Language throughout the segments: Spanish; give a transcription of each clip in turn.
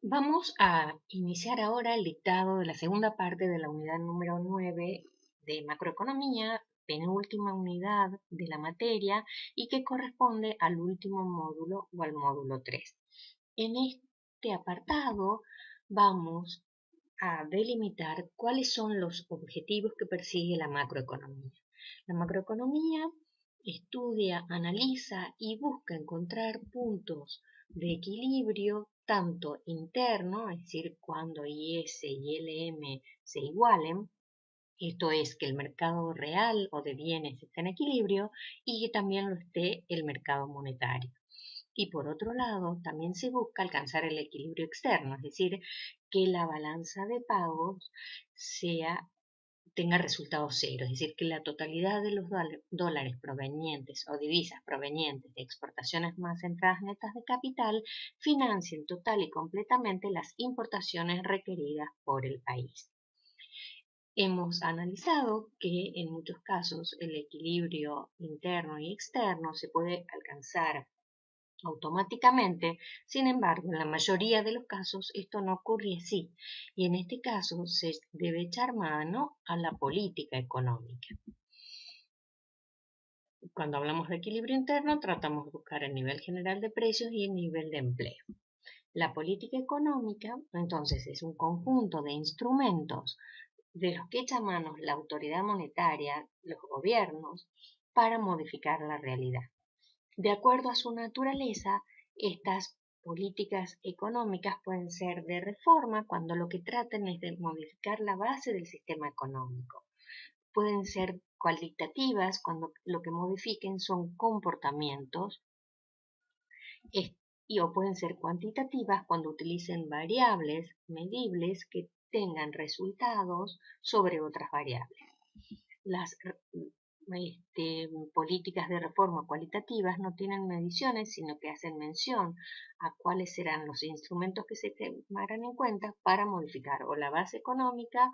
Vamos a iniciar ahora el dictado de la segunda parte de la unidad número 9 de macroeconomía, penúltima unidad de la materia y que corresponde al último módulo o al módulo 3. En este apartado vamos a delimitar cuáles son los objetivos que persigue la macroeconomía. La macroeconomía estudia, analiza y busca encontrar puntos de equilibrio tanto interno, es decir, cuando IS y LM se igualen, esto es que el mercado real o de bienes esté en equilibrio y que también lo esté el mercado monetario. Y por otro lado, también se busca alcanzar el equilibrio externo, es decir, que la balanza de pagos tenga resultado cero, es decir, que la totalidad de los dólares provenientes o divisas provenientes de exportaciones más entradas netas de capital financien total y completamente las importaciones requeridas por el país. Hemos analizado que en muchos casos el equilibrio interno y externo se puede alcanzar automáticamente. Sin embargo, en la mayoría de los casos esto no ocurre así, y en este caso se debe echar mano a la política económica. Cuando hablamos de equilibrio interno, tratamos de buscar el nivel general de precios y el nivel de empleo. La política económica, entonces, es un conjunto de instrumentos de los que echa mano la autoridad monetaria, los gobiernos, para modificar la realidad. De acuerdo a su naturaleza, estas políticas económicas pueden ser de reforma cuando lo que tratan es de modificar la base del sistema económico. Pueden ser cualitativas cuando lo que modifiquen son comportamientos o pueden ser cuantitativas cuando utilicen variables medibles que tengan resultados sobre otras variables. Las políticas de reforma cualitativas no tienen mediciones, sino que hacen mención a cuáles serán los instrumentos que se tomarán en cuenta para modificar o la base económica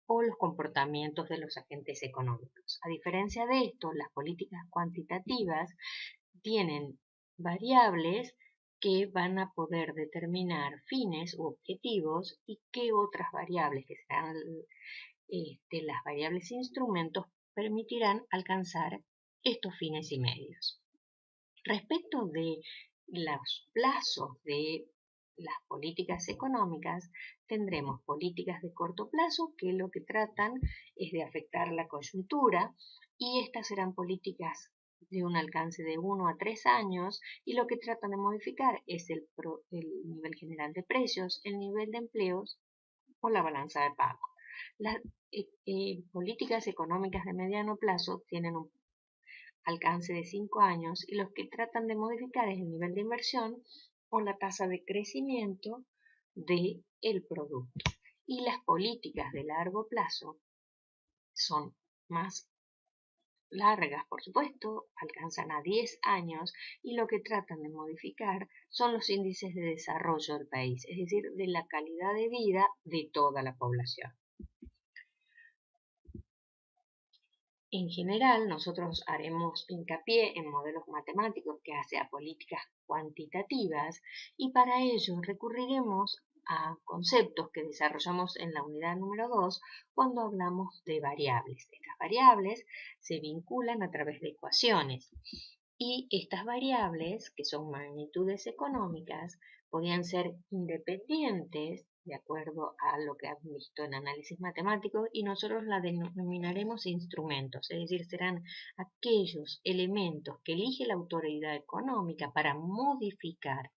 o los comportamientos de los agentes económicos. A diferencia de esto, las políticas cuantitativas tienen variables que van a poder determinar fines u objetivos y qué otras variables que serán las variables e instrumentos permitirán alcanzar estos fines y medios. Respecto de los plazos de las políticas económicas, tendremos políticas de corto plazo que lo que tratan es de afectar la coyuntura y estas serán políticas de un alcance de 1 a 3 años y lo que tratan de modificar es el nivel general de precios, el nivel de empleos o la balanza de pago. Las políticas económicas de mediano plazo tienen un alcance de 5 años y los que tratan de modificar es el nivel de inversión o la tasa de crecimiento del producto. Y las políticas de largo plazo son más largas, por supuesto, alcanzan a 10 años y lo que tratan de modificar son los índices de desarrollo del país, es decir, de la calidad de vida de toda la población. En general, nosotros haremos hincapié en modelos matemáticos que hacen a políticas cuantitativas y para ello recurriremos a conceptos que desarrollamos en la unidad número 2 cuando hablamos de variables. Estas variables se vinculan a través de ecuaciones y estas variables, que son magnitudes económicas, podían ser independientes de acuerdo a lo que han visto en análisis matemático y nosotros la denominaremos instrumentos, es decir, serán aquellos elementos que elige la autoridad económica para modificar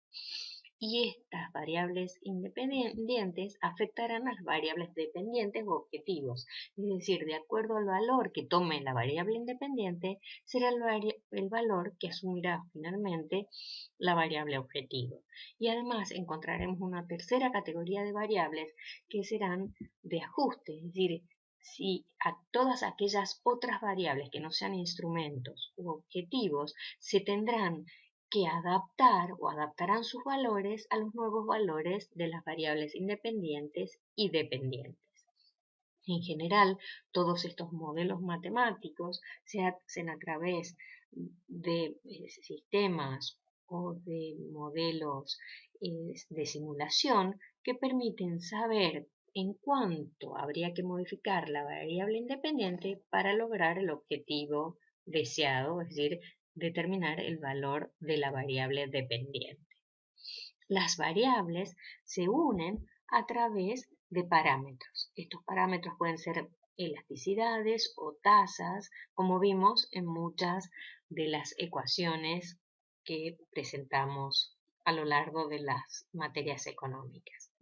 y estas variables independientes afectarán a las variables dependientes o objetivos, es decir, de acuerdo al valor que tome la variable independiente, será el valor que asumirá finalmente la variable objetivo. Y además encontraremos una tercera categoría de variables que serán de ajuste, es decir, si a todas aquellas otras variables que no sean instrumentos u objetivos se tendrán que adaptar o adaptarán sus valores a los nuevos valores de las variables independientes y dependientes. En general, todos estos modelos matemáticos se hacen a través de sistemas o de modelos de simulación que permiten saber en cuánto habría que modificar la variable independiente para lograr el objetivo deseado, es decir, determinar el valor de la variable dependiente. Las variables se unen a través de parámetros. Estos parámetros pueden ser elasticidades o tasas, como vimos en muchas de las ecuaciones que presentamos a lo largo de las materias económicas.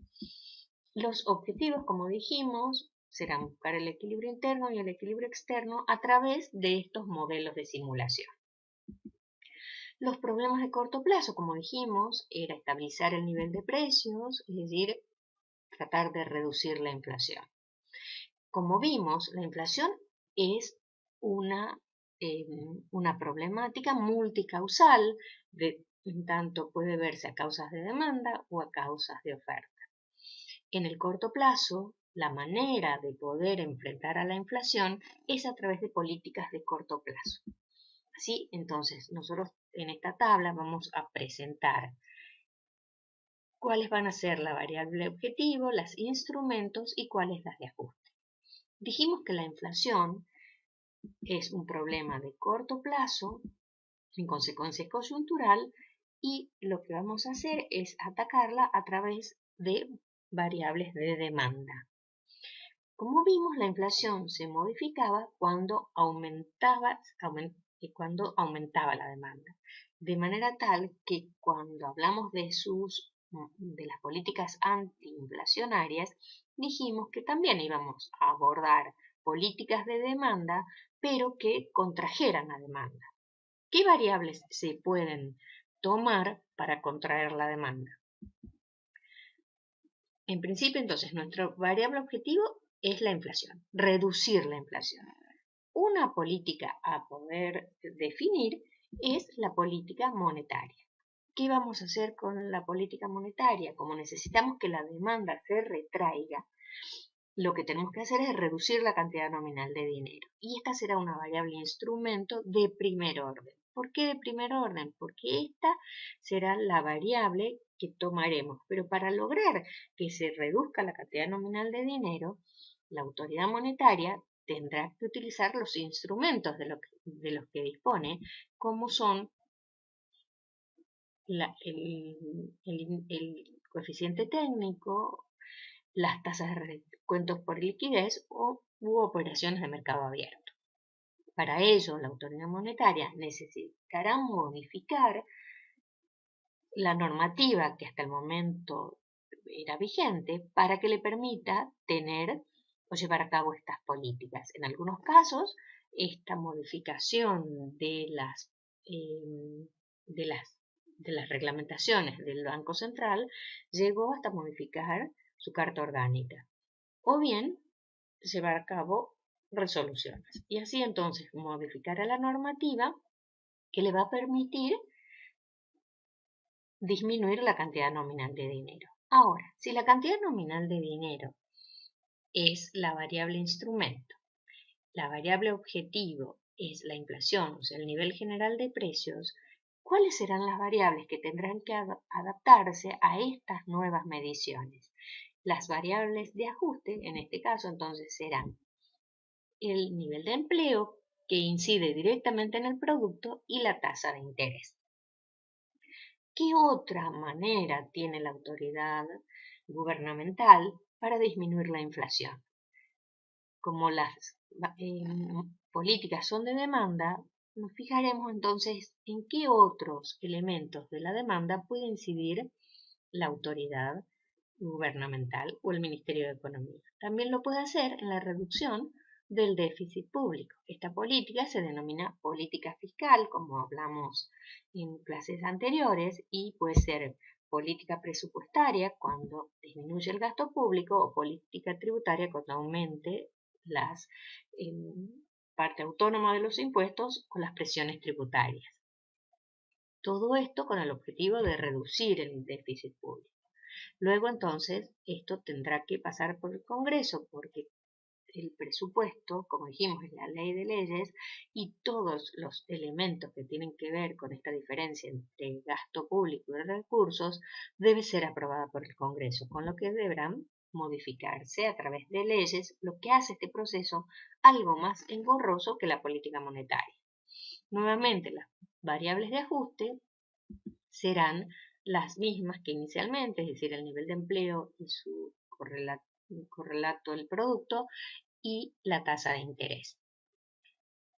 Los objetivos, como dijimos, serán buscar el equilibrio interno y el equilibrio externo a través de estos modelos de simulación. Los problemas de corto plazo, como dijimos, era estabilizar el nivel de precios, es decir, tratar de reducir la inflación. Como vimos, la inflación es una problemática multicausal, en tanto puede verse a causas de demanda o a causas de oferta. En el corto plazo, la manera de poder enfrentar a la inflación es a través de políticas de corto plazo. Así, entonces, nosotros en esta tabla vamos a presentar cuáles van a ser la variable objetivo, los instrumentos y cuáles las de ajuste. Dijimos que la inflación es un problema de corto plazo, en consecuencia es coyuntural, y lo que vamos a hacer es atacarla a través de variables de demanda. Como vimos, la inflación se modificaba cuando aumentaba la demanda, de manera tal que cuando hablamos de las políticas antiinflacionarias, dijimos que también íbamos a abordar políticas de demanda, pero que contrajeran la demanda. ¿Qué variables se pueden tomar para contraer la demanda? En principio, entonces, nuestro variable objetivo es la inflación, reducir la inflación. Una política a poder definir es la política monetaria. ¿Qué vamos a hacer con la política monetaria? Como necesitamos que la demanda se retraiga, lo que tenemos que hacer es reducir la cantidad nominal de dinero. Y esta será una variable instrumento de primer orden. ¿Por qué de primer orden? Porque esta será la variable que tomaremos. Pero para lograr que se reduzca la cantidad nominal de dinero, la autoridad monetaria tendrá que utilizar los instrumentos de los que dispone, como son el coeficiente técnico, las tasas de descuentos por liquidez u operaciones de mercado abierto. Para ello, la autoridad monetaria necesitará modificar la normativa que hasta el momento era vigente para que le permita tener o llevar a cabo estas políticas. En algunos casos, esta modificación de las reglamentaciones del Banco Central llegó hasta modificar su carta orgánica, o bien llevar a cabo resoluciones. Y así entonces modificará la normativa que le va a permitir disminuir la cantidad nominal de dinero. Ahora, si la cantidad nominal de dinero es la variable instrumento, la variable objetivo es la inflación, o sea, el nivel general de precios, ¿cuáles serán las variables que tendrán que adaptarse a estas nuevas mediciones? Las variables de ajuste, en este caso, entonces serán el nivel de empleo, que incide directamente en el producto, y la tasa de interés. ¿Qué otra manera tiene la autoridad gubernamental para disminuir la inflación? Como las políticas son de demanda, nos fijaremos entonces en qué otros elementos de la demanda puede incidir la autoridad gubernamental o el Ministerio de Economía. También lo puede hacer en la reducción del déficit público. Esta política se denomina política fiscal, como hablamos en clases anteriores, y puede ser política presupuestaria cuando disminuye el gasto público o política tributaria cuando aumente la parte autónoma de los impuestos o las presiones tributarias. Todo esto con el objetivo de reducir el déficit público. Luego entonces esto tendrá que pasar por el Congreso porque el presupuesto, como dijimos, es la ley de leyes, y todos los elementos que tienen que ver con esta diferencia entre gasto público y recursos debe ser aprobada por el Congreso, con lo que deberán modificarse a través de leyes, lo que hace este proceso algo más engorroso que la política monetaria. Nuevamente, las variables de ajuste serán las mismas que inicialmente, es decir, el nivel de empleo y su correlato del producto y la tasa de interés.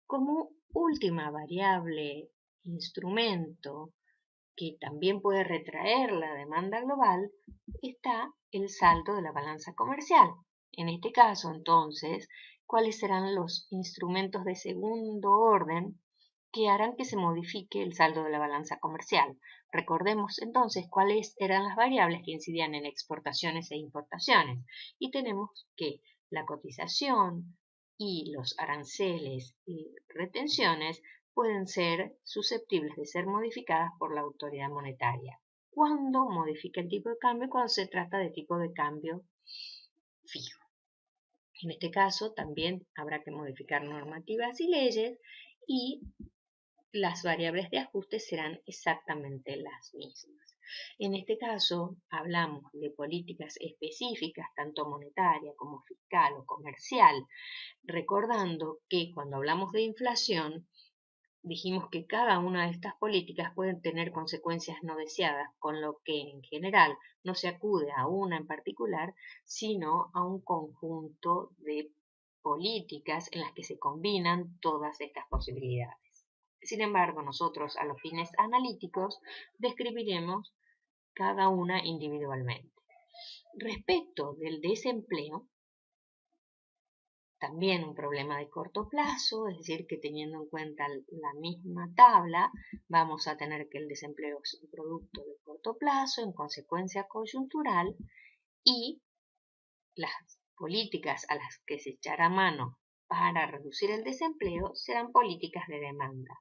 Como última variable, instrumento que también puede retraer la demanda global, está el saldo de la balanza comercial. En este caso, entonces, ¿cuáles serán los instrumentos de segundo orden que harán que se modifique el saldo de la balanza comercial? Recordemos entonces cuáles eran las variables que incidían en exportaciones e importaciones. Y tenemos que la cotización y los aranceles y retenciones pueden ser susceptibles de ser modificadas por la autoridad monetaria. ¿Cuándo modifica el tipo de cambio? Cuando se trata de tipo de cambio fijo. En este caso también habrá que modificar normativas y leyes y las variables de ajuste serán exactamente las mismas. En este caso hablamos de políticas específicas, tanto monetaria como fiscal o comercial, recordando que cuando hablamos de inflación, dijimos que cada una de estas políticas pueden tener consecuencias no deseadas, con lo que en general no se acude a una en particular, sino a un conjunto de políticas en las que se combinan todas estas posibilidades. Sin embargo, nosotros a los fines analíticos describiremos cada una individualmente. Respecto del desempleo, también un problema de corto plazo, es decir, que teniendo en cuenta la misma tabla, vamos a tener que el desempleo es un producto de corto plazo, en consecuencia coyuntural, y las políticas a las que se echará mano para reducir el desempleo serán políticas de demanda.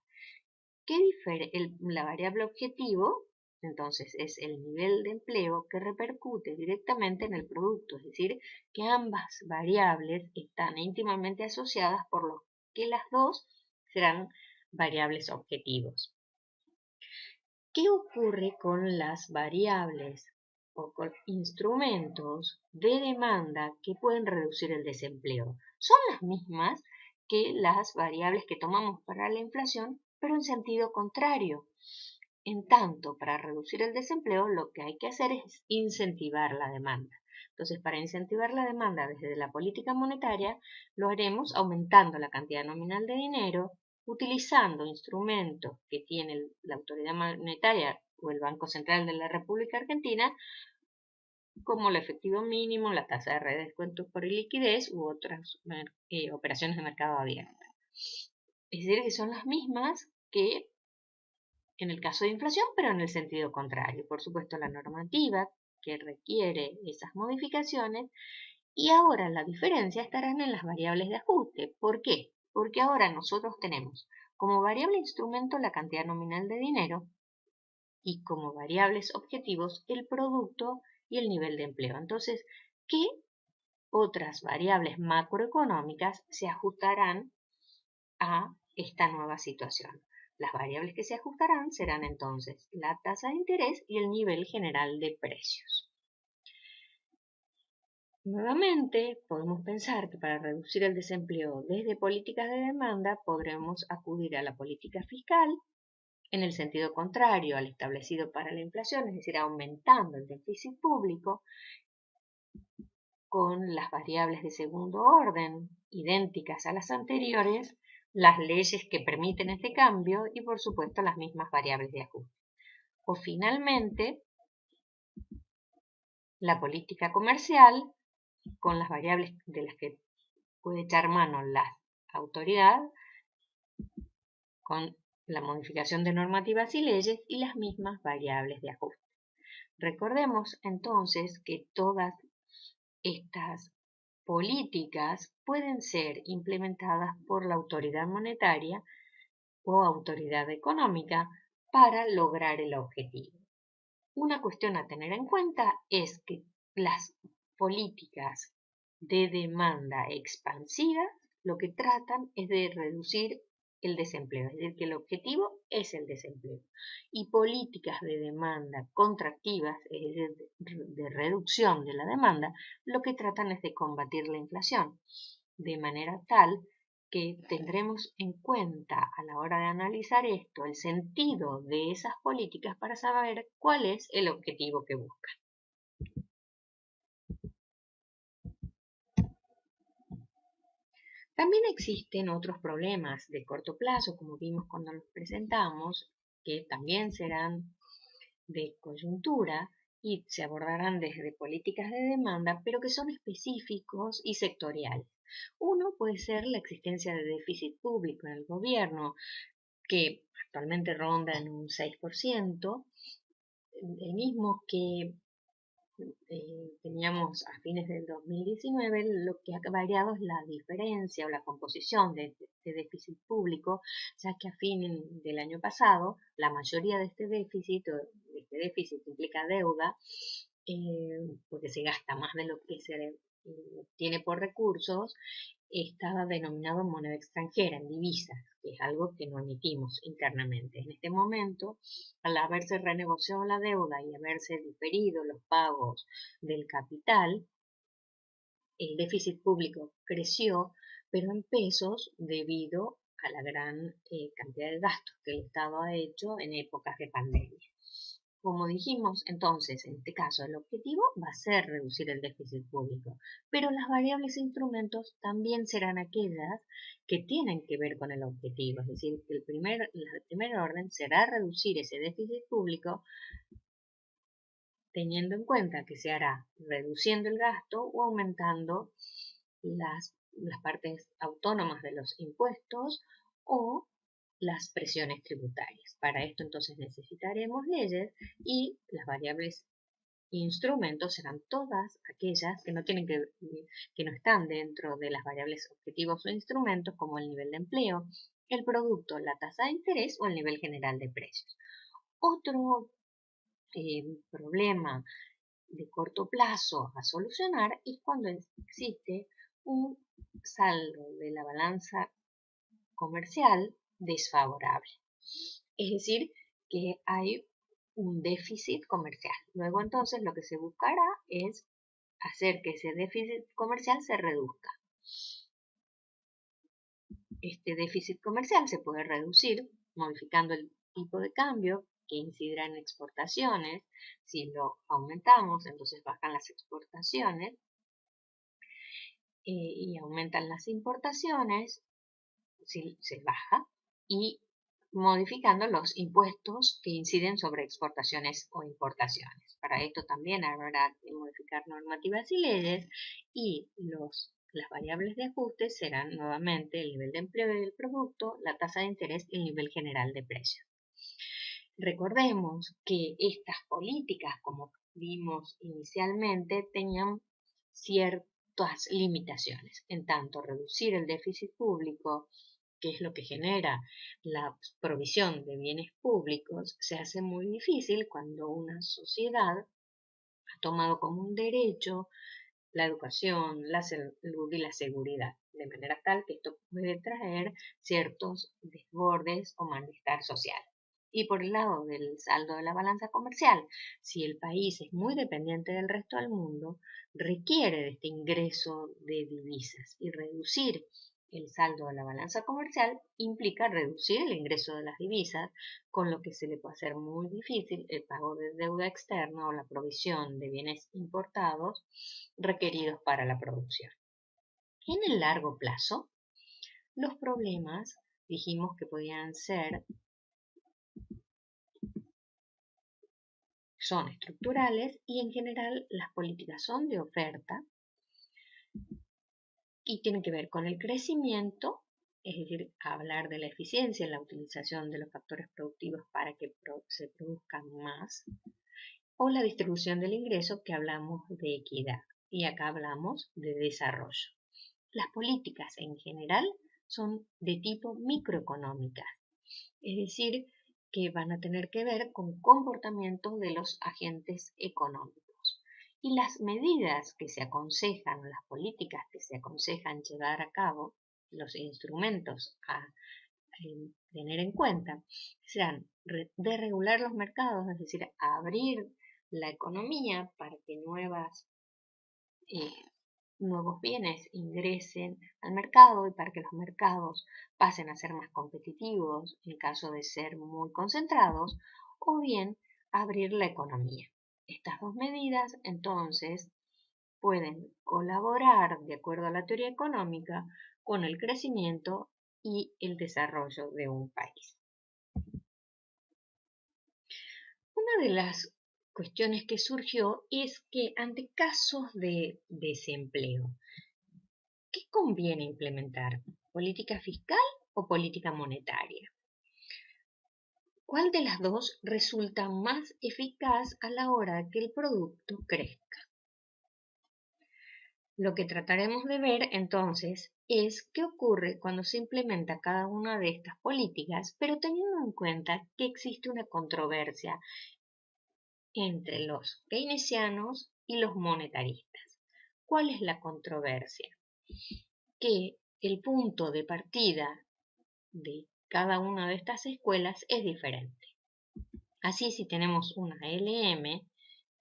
¿Qué difiere la variable objetivo? Entonces es el nivel de empleo que repercute directamente en el producto, es decir, que ambas variables están íntimamente asociadas, por lo que las dos serán variables objetivos. ¿Qué ocurre con las variables o con instrumentos de demanda que pueden reducir el desempleo? Son las mismas que las variables que tomamos para la inflación, pero en sentido contrario. En tanto, para reducir el desempleo, lo que hay que hacer es incentivar la demanda. Entonces, para incentivar la demanda desde la política monetaria, lo haremos aumentando la cantidad nominal de dinero, utilizando instrumentos que tiene la autoridad monetaria o el Banco Central de la República Argentina, como el efectivo mínimo, la tasa de redescuento por liquidez u otras operaciones de mercado abierto. Es decir, que son las mismas que en el caso de inflación, pero en el sentido contrario. Por supuesto, la normativa que requiere esas modificaciones, y ahora la diferencia estarán en las variables de ajuste. ¿Por qué? Porque ahora nosotros tenemos como variable instrumento la cantidad nominal de dinero y como variables objetivos el producto y el nivel de empleo. Entonces, ¿qué otras variables macroeconómicas se ajustarán a esta nueva situación? Las variables que se ajustarán serán entonces la tasa de interés y el nivel general de precios. Nuevamente, podemos pensar que para reducir el desempleo desde políticas de demanda podremos acudir a la política fiscal en el sentido contrario al establecido para la inflación, es decir, aumentando el déficit público con las variables de segundo orden idénticas a las anteriores, las leyes que permiten este cambio y por supuesto las mismas variables de ajuste. O finalmente, la política comercial con las variables de las que puede echar mano la autoridad, con la modificación de normativas y leyes y las mismas variables de ajuste. Recordemos entonces que todas estas políticas pueden ser implementadas por la autoridad monetaria o autoridad económica para lograr el objetivo. Una cuestión a tener en cuenta es que las políticas de demanda expansiva, lo que tratan es de reducir el desempleo, es decir, que el objetivo es el desempleo. Y políticas de demanda contractivas, es decir, de reducción de la demanda, lo que tratan es de combatir la inflación, de manera tal que tendremos en cuenta a la hora de analizar esto el sentido de esas políticas para saber cuál es el objetivo que buscan. También existen otros problemas de corto plazo, como vimos cuando los presentamos, que también serán de coyuntura y se abordarán desde políticas de demanda, pero que son específicos y sectoriales. Uno puede ser la existencia de déficit público en el gobierno, que actualmente ronda en un 6%, el mismo que teníamos a fines del 2019, lo que ha variado es la diferencia o la composición de déficit público, ya que a fines del año pasado la mayoría de este déficit implica deuda, porque se gasta más de lo que se tiene por recursos, estaba denominado en moneda extranjera, en divisas, que es algo que no emitimos internamente. En este momento, al haberse renegociado la deuda y haberse diferido los pagos del capital, el déficit público creció, pero en pesos debido a la gran cantidad de gastos que el Estado ha hecho en épocas de pandemia. Como dijimos, entonces, en este caso, el objetivo va a ser reducir el déficit público, pero las variables e instrumentos también serán aquellas que tienen que ver con el objetivo, es decir, que el primer orden será reducir ese déficit público teniendo en cuenta que se hará reduciendo el gasto o aumentando las partes autónomas de los impuestos o las presiones tributarias. Para esto entonces necesitaremos leyes y las variables instrumentos serán todas aquellas que que no están dentro de las variables objetivos o instrumentos, como el nivel de empleo, el producto, la tasa de interés o el nivel general de precios. Otro problema de corto plazo a solucionar es cuando existe un saldo de la balanza comercial desfavorable. Es decir, que hay un déficit comercial. Luego entonces lo que se buscará es hacer que ese déficit comercial se reduzca. Este déficit comercial se puede reducir modificando el tipo de cambio que incidirá en exportaciones. Si lo aumentamos, entonces bajan las exportaciones y aumentan las importaciones, si se baja, y modificando los impuestos que inciden sobre exportaciones o importaciones. Para esto también habrá que modificar normativas y leyes y las variables de ajuste serán nuevamente el nivel de empleo del producto, la tasa de interés y el nivel general de precios. Recordemos que estas políticas, como vimos inicialmente, tenían ciertas limitaciones, en tanto reducir el déficit público, que es lo que genera la provisión de bienes públicos, se hace muy difícil cuando una sociedad ha tomado como un derecho la educación, la salud y la seguridad, de manera tal que esto puede traer ciertos desbordes o malestar social. Y por el lado del saldo de la balanza comercial, si el país es muy dependiente del resto del mundo, requiere de este ingreso de divisas y reducir el saldo de la balanza comercial implica reducir el ingreso de las divisas, con lo que se le puede hacer muy difícil el pago de deuda externa o la provisión de bienes importados requeridos para la producción. En el largo plazo, los problemas dijimos que podían ser, son estructurales y en general las políticas son de oferta y tienen que ver con el crecimiento, es decir, hablar de la eficiencia en la utilización de los factores productivos para que se produzcan más, o la distribución del ingreso, que hablamos de equidad y acá hablamos de desarrollo. Las políticas en general son de tipo microeconómicas, es decir, que van a tener que ver con comportamientos de los agentes económicos. Y las medidas que se aconsejan, o las políticas que se aconsejan llevar a cabo, los instrumentos a tener en cuenta, serán de regular los mercados, es decir, abrir la economía para que nuevos bienes ingresen al mercado y para que los mercados pasen a ser más competitivos en caso de ser muy concentrados, o bien abrir la economía. Estas dos medidas, entonces, pueden colaborar, de acuerdo a la teoría económica, con el crecimiento y el desarrollo de un país. Una de las cuestiones que surgió es que ante casos de desempleo, ¿qué conviene implementar? ¿Política fiscal o política monetaria? ¿Cuál de las dos resulta más eficaz a la hora de que el producto crezca? Lo que trataremos de ver entonces es qué ocurre cuando se implementa cada una de estas políticas, pero teniendo en cuenta que existe una controversia entre los keynesianos y los monetaristas. ¿Cuál es la controversia? Que el punto de partida de cada una de estas escuelas es diferente. Así, si tenemos una LM,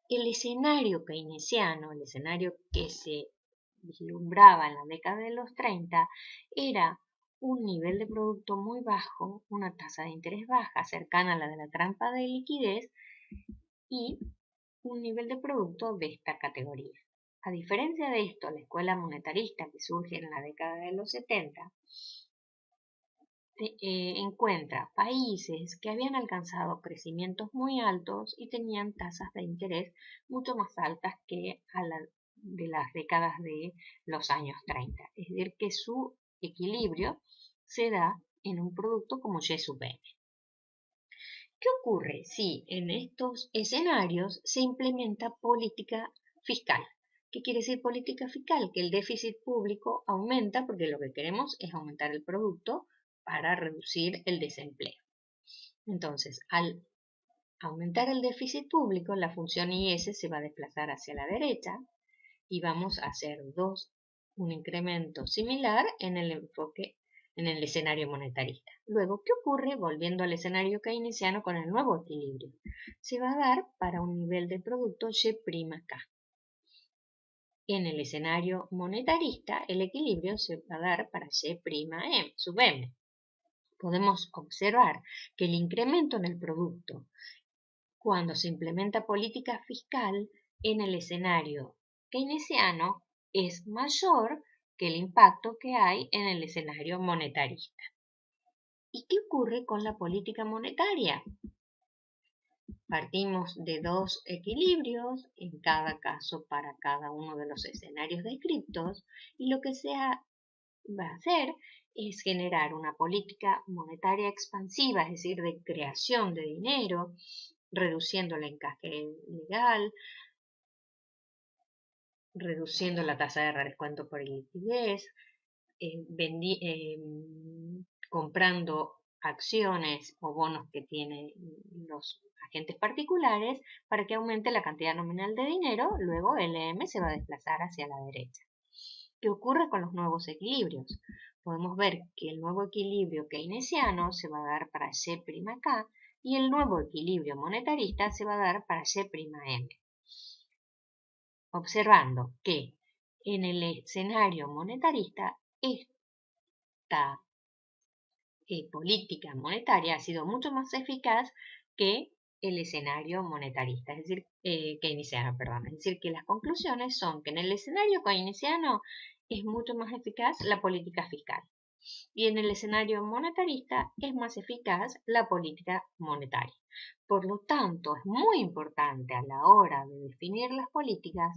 el escenario keynesiano, el escenario que se vislumbraba en la década de los 30, era un nivel de producto muy bajo, una tasa de interés baja, cercana a la de la trampa de liquidez, y un nivel de producto de esta categoría. A diferencia de esto, la escuela monetarista que surge en la década de los 70 encuentra países que habían alcanzado crecimientos muy altos y tenían tasas de interés mucho más altas que de las décadas de los años 30. Es decir, que su equilibrio se da en un producto como Y sub n. ¿Qué ocurre si en estos escenarios se implementa política fiscal? ¿Qué quiere decir política fiscal? Que el déficit público aumenta porque lo que queremos es aumentar el producto para reducir el desempleo. Entonces, al aumentar el déficit público, la función IS se va a desplazar hacia la derecha y vamos a hacer un incremento similar en el enfoque en el escenario monetarista. Luego, ¿qué ocurre volviendo al escenario keynesiano con el nuevo equilibrio? Se va a dar para un nivel de producto Y'K. En el escenario monetarista, el equilibrio se va a dar para Y' sub m. Podemos observar que el incremento en el producto cuando se implementa política fiscal en el escenario keynesiano es mayor que el impacto que hay en el escenario monetarista. ¿Y qué ocurre con la política monetaria? Partimos de dos equilibrios, en cada caso para cada uno de los escenarios descritos, y lo que se va a hacer es generar una política monetaria expansiva, es decir, de creación de dinero, reduciendo el encaje legal, reduciendo la tasa de redescuento por liquidez, comprando acciones o bonos que tienen los agentes particulares para que aumente la cantidad nominal de dinero, luego el EM se va a desplazar hacia la derecha. ¿Qué ocurre con los nuevos equilibrios? Podemos ver que el nuevo equilibrio keynesiano se va a dar para Y'K y el nuevo equilibrio monetarista se va a dar para Y'M. Observando que en el escenario monetarista esta política monetaria ha sido mucho más eficaz que el escenario monetarista, es decir, keynesiano, perdón. Es decir, que las conclusiones son que en el escenario keynesiano es mucho más eficaz la política fiscal y en el escenario monetarista es más eficaz la política monetaria. Por lo tanto, es muy importante a la hora de definir las políticas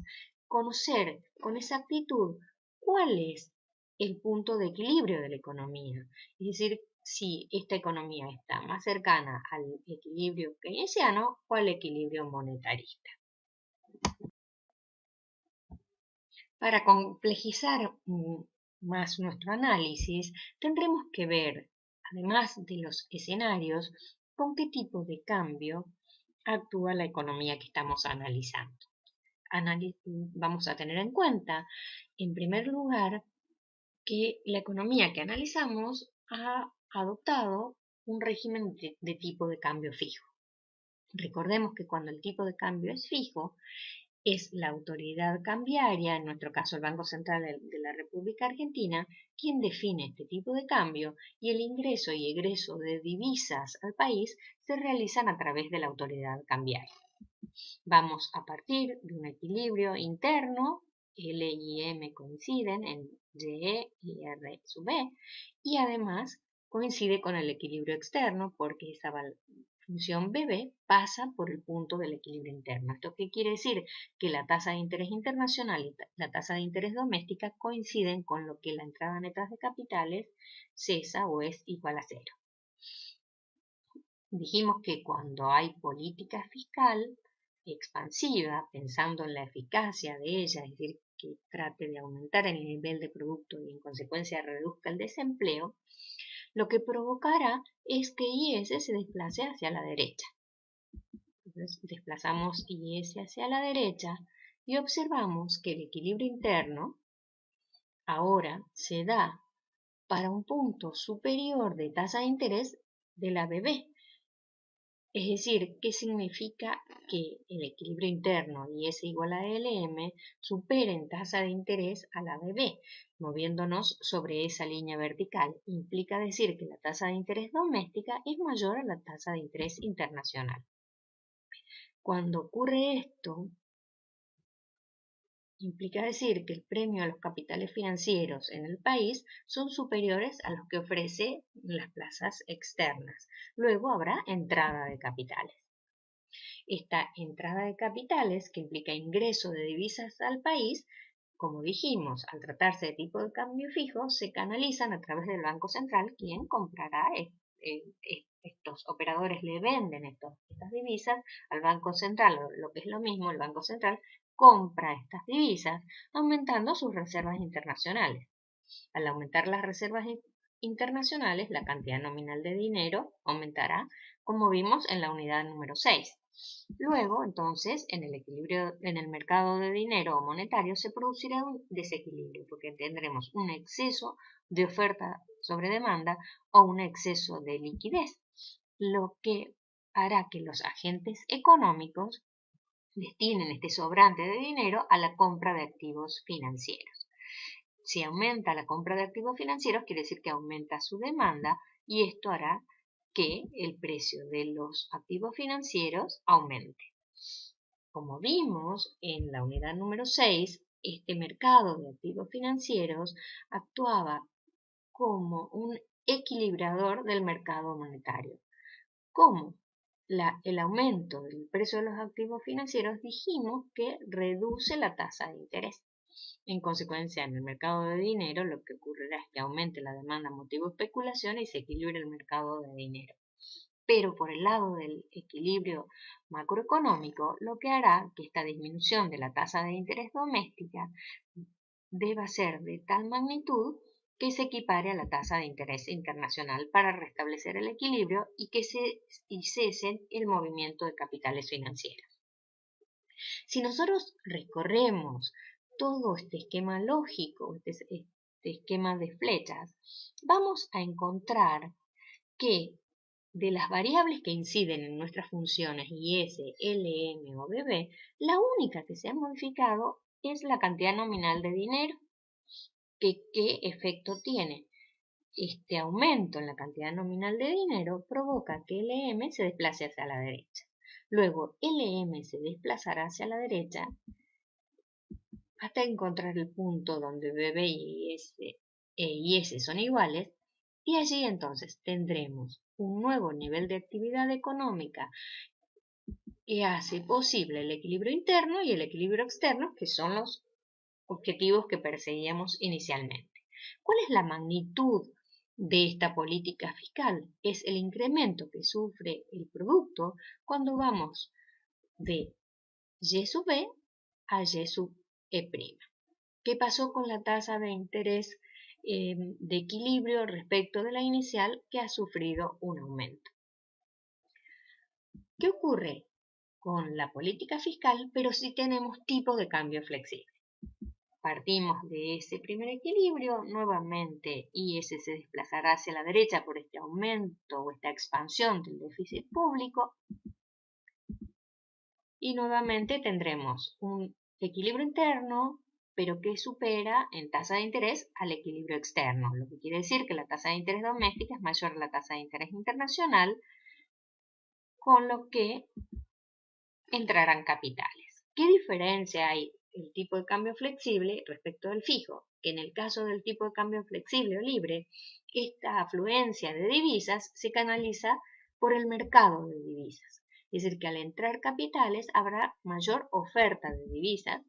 conocer con exactitud cuál es el punto de equilibrio de la economía. Es decir, si esta economía está más cercana al equilibrio keynesiano o al equilibrio monetarista. Para complejizar más nuestro análisis, tendremos que ver, además de los escenarios, con qué tipo de cambio actúa la economía que estamos analizando. vamos a tener en cuenta, en primer lugar, que la economía que analizamos ha adoptado un régimen de tipo de cambio fijo. Recordemos que cuando el tipo de cambio es fijo, es la autoridad cambiaria, en nuestro caso el Banco Central de la República Argentina, quien define este tipo de cambio, y el ingreso y egreso de divisas al país se realizan a través de la autoridad cambiaria. Vamos a partir de un equilibrio interno, L y M coinciden en Y y R sub B, y además coincide con el equilibrio externo porque esa función BB pasa por el punto del equilibrio interno. ¿Esto qué quiere decir? Que la tasa de interés internacional y la tasa de interés doméstica coinciden con lo que la entrada neta de capitales cesa o es igual a cero. Dijimos que cuando hay política fiscal expansiva, pensando en la eficacia de ella, es decir, que trate de aumentar el nivel de producto y en consecuencia reduzca el desempleo, lo que provocará es que IS se desplace hacia la derecha. Entonces, desplazamos IS hacia la derecha y observamos que el equilibrio interno ahora se da para un punto superior de tasa de interés de la BB. Es decir, ¿qué significa que el equilibrio interno IS igual a LM supere en tasa de interés a la BB, moviéndonos sobre esa línea vertical? Implica decir que la tasa de interés doméstica es mayor a la tasa de interés internacional. Cuando ocurre esto, implica decir que el premio a los capitales financieros en el país son superiores a los que ofrece las plazas externas. Luego habrá entrada de capitales. Esta entrada de capitales, que implica ingreso de divisas al país, como dijimos, al tratarse de tipo de cambio fijo, se canalizan a través del Banco Central, quien comprará estos operadores, le venden estas divisas al Banco Central, lo que es lo mismo, el Banco Central compra estas divisas, aumentando sus reservas internacionales. Al aumentar las reservas internacionales, la cantidad nominal de dinero aumentará, como vimos en la unidad número 6. Luego, entonces, en el mercado de dinero o monetario se producirá un desequilibrio, porque tendremos un exceso de oferta sobre demanda o un exceso de liquidez, lo que hará que los agentes económicos destinen este sobrante de dinero a la compra de activos financieros. Si aumenta la compra de activos financieros, quiere decir que aumenta su demanda y esto hará que el precio de los activos financieros aumente. Como vimos en la unidad número 6, este mercado de activos financieros actuaba como un equilibrador del mercado monetario. ¿Cómo? El aumento del precio de los activos financieros dijimos que reduce la tasa de interés. En consecuencia, en el mercado de dinero lo que ocurrirá es que aumente la demanda motivo de especulación y se equilibre el mercado de dinero. Pero por el lado del equilibrio macroeconómico, lo que hará que esta disminución de la tasa de interés doméstica deba ser de tal magnitud que se equipare a la tasa de interés internacional para restablecer el equilibrio y que cesen el movimiento de capitales financieros. Si nosotros recorremos todo este esquema lógico, este esquema de flechas, vamos a encontrar que de las variables que inciden en nuestras funciones IS, LM o BB, la única que se ha modificado es la cantidad nominal de dinero. ¿Qué efecto tiene? Este aumento en la cantidad nominal de dinero provoca que LM se desplace hacia la derecha. Luego LM se desplazará hacia la derecha hasta encontrar el punto donde BB y S son iguales, y allí entonces tendremos un nuevo nivel de actividad económica que hace posible el equilibrio interno y el equilibrio externo, que son los objetivos que perseguíamos inicialmente. ¿Cuál es la magnitud de esta política fiscal? Es el incremento que sufre el producto cuando vamos de Y sub B a Y sub E'. ¿Qué pasó con la tasa de interés de equilibrio respecto de la inicial, que ha sufrido un aumento? ¿Qué ocurre? con la política fiscal, pero sí tenemos tipos de cambio flexible. Partimos de ese primer equilibrio, nuevamente IS se desplazará hacia la derecha por este aumento o esta expansión del déficit público y nuevamente tendremos un equilibrio interno, pero que supera en tasa de interés al equilibrio externo, lo que quiere decir que la tasa de interés doméstica es mayor a la tasa de interés internacional, con lo que entrarán capitales. ¿Qué diferencia hay el tipo de cambio flexible respecto del fijo? Que en el caso del tipo de cambio flexible o libre, esta afluencia de divisas se canaliza por el mercado de divisas. Es decir, que al entrar capitales habrá mayor oferta de divisas,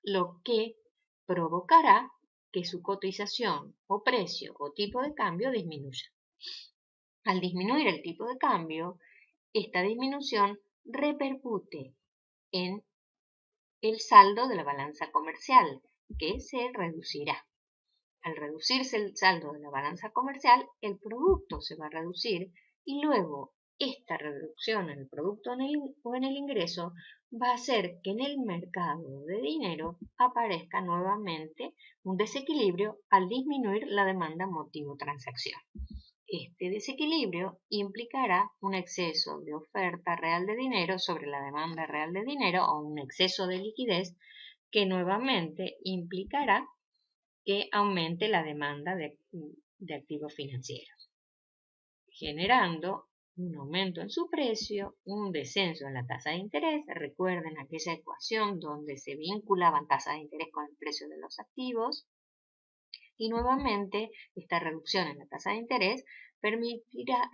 lo que provocará que su cotización o precio o tipo de cambio disminuya. Al disminuir el tipo de cambio, esta disminución repercute en el saldo de la balanza comercial, que se reducirá. Al reducirse el saldo de la balanza comercial, el producto se va a reducir y luego esta reducción en el producto o en el ingreso va a hacer que en el mercado de dinero aparezca nuevamente un desequilibrio al disminuir la demanda motivo-transacción. Este desequilibrio implicará un exceso de oferta real de dinero sobre la demanda real de dinero o un exceso de liquidez que nuevamente implicará que aumente la demanda de activos financieros, generando un aumento en su precio, un descenso en la tasa de interés. Recuerden aquella ecuación donde se vinculaban tasas de interés con el precio de los activos. Y nuevamente, esta reducción en la tasa de interés permitirá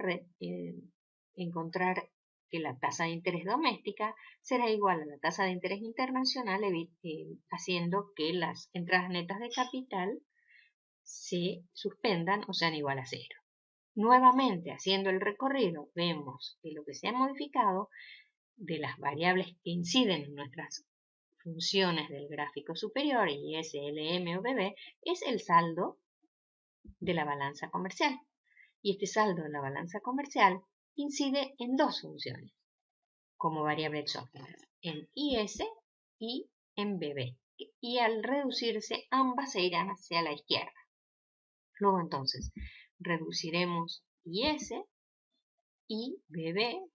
encontrar que la tasa de interés doméstica será igual a la tasa de interés internacional, haciendo que las entradas netas de capital se suspendan o sean igual a cero. Nuevamente, haciendo el recorrido, vemos que lo que se ha modificado de las variables que inciden en nuestras funciones del gráfico superior, IS, LM o BB, es el saldo de la balanza comercial. Y este saldo de la balanza comercial incide en dos funciones como variable exógenas, en IS y en BB. Y al reducirse, ambas se irán hacia la izquierda. Luego entonces, reduciremos IS y BB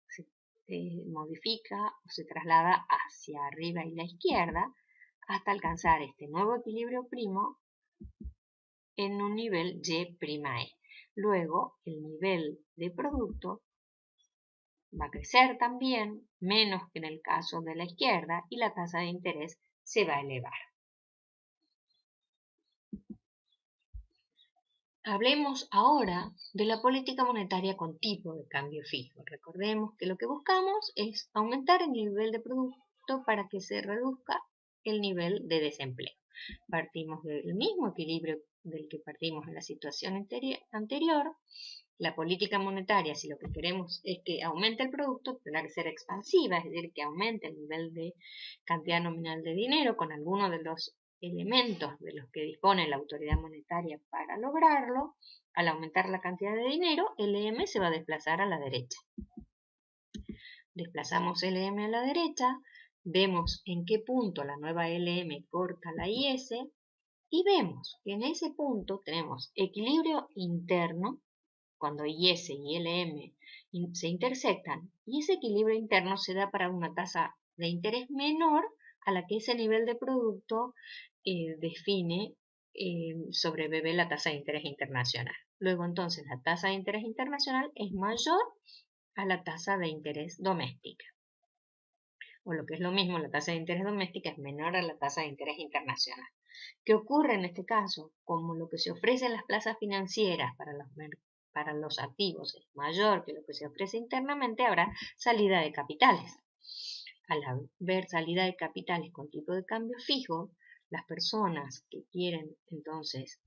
se modifica o se traslada hacia arriba y la izquierda hasta alcanzar este nuevo equilibrio primo en un nivel Y'. Luego, el nivel de producto va a crecer también, menos que en el caso de la izquierda, y la tasa de interés se va a elevar. Hablemos ahora de la política monetaria con tipo de cambio fijo. Recordemos que lo que buscamos es aumentar el nivel de producto para que se reduzca el nivel de desempleo. Partimos del mismo equilibrio del que partimos en la situación anterior. La política monetaria, si lo que queremos es que aumente el producto, tendrá que ser expansiva, es decir, que aumente el nivel de cantidad nominal de dinero con alguno de los elementos de los que dispone la autoridad monetaria para lograrlo. Al aumentar la cantidad de dinero, LM se va a desplazar a la derecha. Desplazamos LM a la derecha, vemos en qué punto la nueva LM corta la IS y vemos que en ese punto tenemos equilibrio interno cuando IS y LM se intersectan, y ese equilibrio interno se da para una tasa de interés menor a la que ese nivel de producto define sobre BB la tasa de interés internacional. Luego entonces la tasa de interés internacional es mayor a la tasa de interés doméstica. O lo que es lo mismo, la tasa de interés doméstica es menor a la tasa de interés internacional. ¿Qué ocurre en este caso? Como lo que se ofrece en las plazas financieras para los activos es mayor que lo que se ofrece internamente, habrá salida de capitales. Al haber salida de capitales con tipo de cambio fijo, las personas que quieren entonces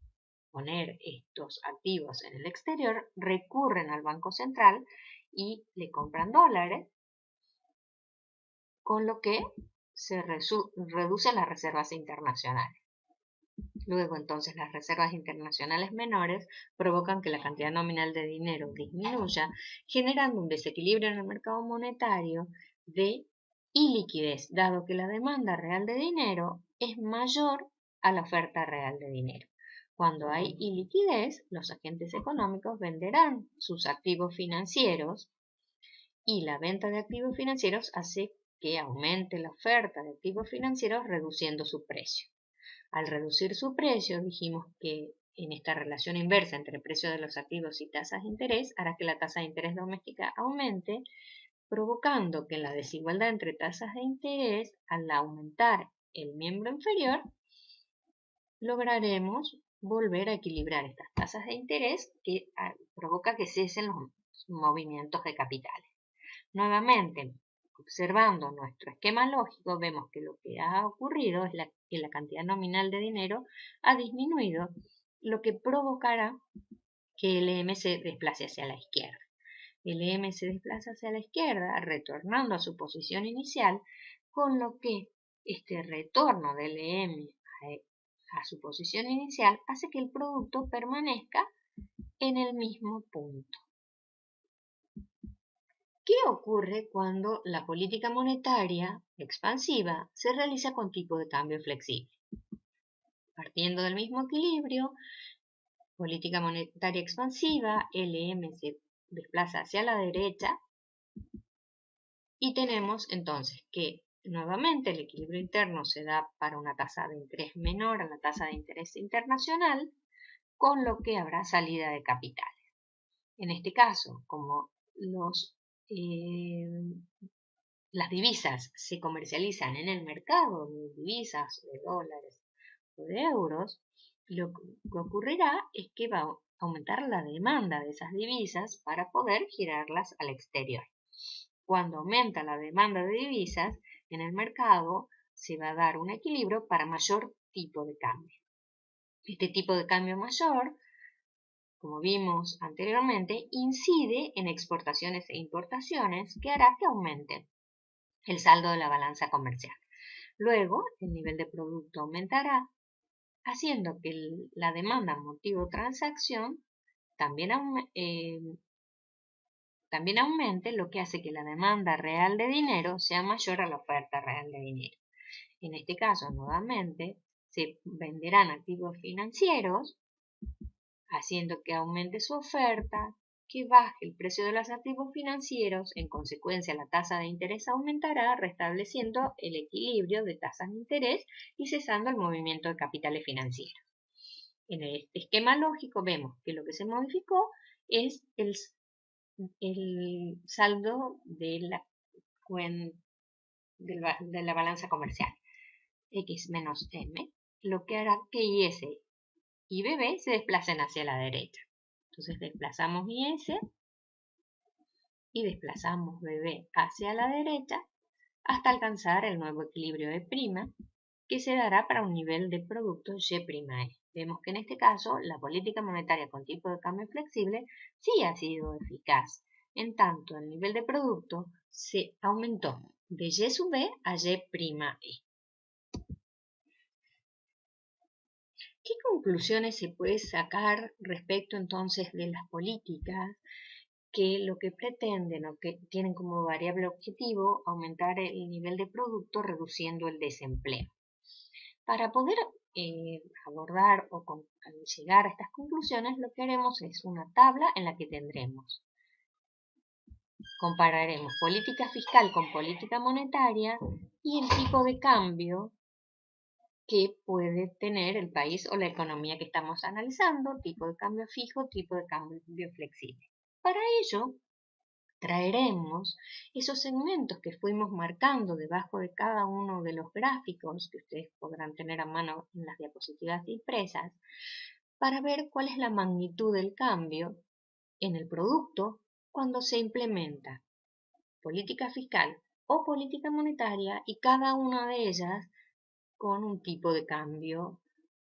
poner estos activos en el exterior recurren al Banco Central y le compran dólares, con lo que se reducen las reservas internacionales. Luego, entonces, las reservas internacionales menores provocan que la cantidad nominal de dinero disminuya, generando un desequilibrio en el mercado monetario de iliquidez, dado que la demanda real de dinero es mayor a la oferta real de dinero. Cuando hay iliquidez, los agentes económicos venderán sus activos financieros y la venta de activos financieros hace que aumente la oferta de activos financieros reduciendo su precio. Al reducir su precio, dijimos que en esta relación inversa entre el precio de los activos y tasas de interés hará que la tasa de interés doméstica aumente, provocando que la desigualdad entre tasas de interés, al aumentar el miembro inferior, lograremos volver a equilibrar estas tasas de interés que provoca que cesen los movimientos de capitales. Nuevamente, observando nuestro esquema lógico, vemos que lo que ha ocurrido es que la cantidad nominal de dinero ha disminuido, lo que provocará que el EM se desplace hacia la izquierda. El EM se desplaza hacia la izquierda, retornando a su posición inicial, con lo que este retorno del EM a su posición inicial hace que el producto permanezca en el mismo punto. ¿Qué ocurre cuando la política monetaria expansiva se realiza con tipo de cambio flexible? Partiendo del mismo equilibrio, política monetaria expansiva, LM se desplaza hacia la derecha y tenemos entonces que nuevamente el equilibrio interno se da para una tasa de interés menor a la tasa de interés internacional, con lo que habrá salida de capitales. En este caso, como las divisas se comercializan en el mercado de divisas, de dólares o de euros, lo que ocurrirá es que va a aumentar la demanda de esas divisas para poder girarlas al exterior. Cuando aumenta la demanda de divisas en el mercado, se va a dar un equilibrio para mayor tipo de cambio. Este tipo de cambio mayor, como vimos anteriormente, incide en exportaciones e importaciones que hará que aumenten el saldo de la balanza comercial. Luego, el nivel de producto aumentará, haciendo que la demanda motivo transacción también aumente, lo que hace que la demanda real de dinero sea mayor a la oferta real de dinero. En este caso, nuevamente, se venderán activos financieros, haciendo que aumente su oferta, que baje el precio de los activos financieros, en consecuencia la tasa de interés aumentará, restableciendo el equilibrio de tasas de interés y cesando el movimiento de capitales financieros. En este esquema lógico vemos que lo que se modificó es el saldo de la balanza comercial, X menos M, lo que hará que IS y BB se desplacen hacia la derecha. Entonces desplazamos IS y desplazamos BB hacia la derecha hasta alcanzar el nuevo equilibrio de prima que se dará para un nivel de producto Y'. Vemos que en este caso la política monetaria con tipo de cambio flexible sí ha sido eficaz, en tanto el nivel de producto se aumentó de Y sub B a Y'. ¿Qué conclusiones se puede sacar respecto entonces de las políticas que lo que pretenden o que tienen como variable objetivo aumentar el nivel de producto reduciendo el desempleo? Para poder abordar o llegar a estas conclusiones, lo que haremos es una tabla en la que compararemos política fiscal con política monetaria y el tipo de cambio que puede tener el país o la economía que estamos analizando, tipo de cambio fijo, tipo de cambio flexible. Para ello, traeremos esos segmentos que fuimos marcando debajo de cada uno de los gráficos que ustedes podrán tener a mano en las diapositivas impresas para ver cuál es la magnitud del cambio en el producto cuando se implementa política fiscal o política monetaria y cada una de ellas con un tipo de cambio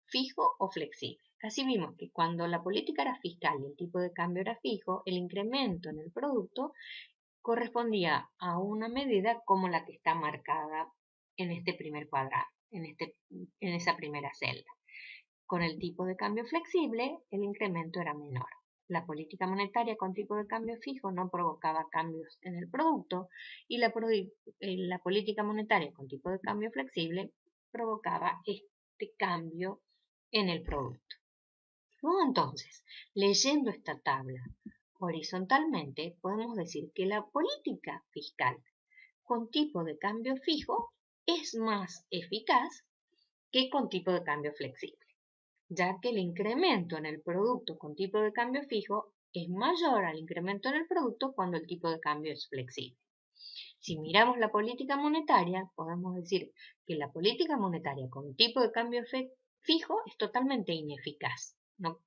fijo o flexible. Así vimos que cuando la política era fiscal y el tipo de cambio era fijo, el incremento en el producto correspondía a una medida como la que está marcada en este primer cuadrado, en esa primera celda. Con el tipo de cambio flexible, el incremento era menor. La política monetaria con tipo de cambio fijo no provocaba cambios en el producto y la política monetaria con tipo de cambio flexible provocaba este cambio en el producto. Luego entonces, leyendo esta tabla horizontalmente, podemos decir que la política fiscal con tipo de cambio fijo es más eficaz que con tipo de cambio flexible, ya que el incremento en el producto con tipo de cambio fijo es mayor al incremento en el producto cuando el tipo de cambio es flexible. Si miramos la política monetaria, podemos decir que la política monetaria con tipo de cambio fijo es totalmente ineficaz.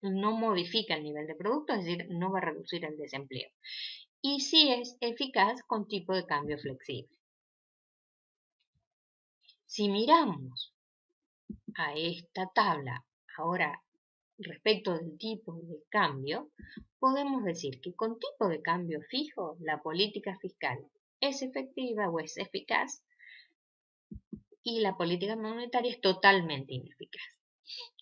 No modifica el nivel de producto, es decir, no va a reducir el desempleo. Y sí es eficaz con tipo de cambio flexible. Si miramos a esta tabla ahora respecto del tipo de cambio, podemos decir que con tipo de cambio fijo la política fiscal es efectiva o es eficaz y la política monetaria es totalmente ineficaz.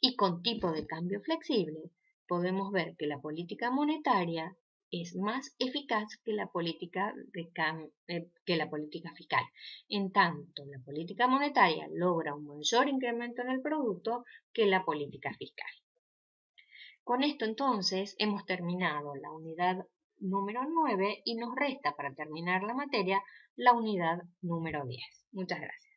Y con tipo de cambio flexible podemos ver que la política monetaria es más eficaz que la política fiscal. En tanto, la política monetaria logra un mayor incremento en el producto que la política fiscal. Con esto entonces hemos terminado la unidad número 9 y nos resta para terminar la materia la unidad número 10. Muchas gracias.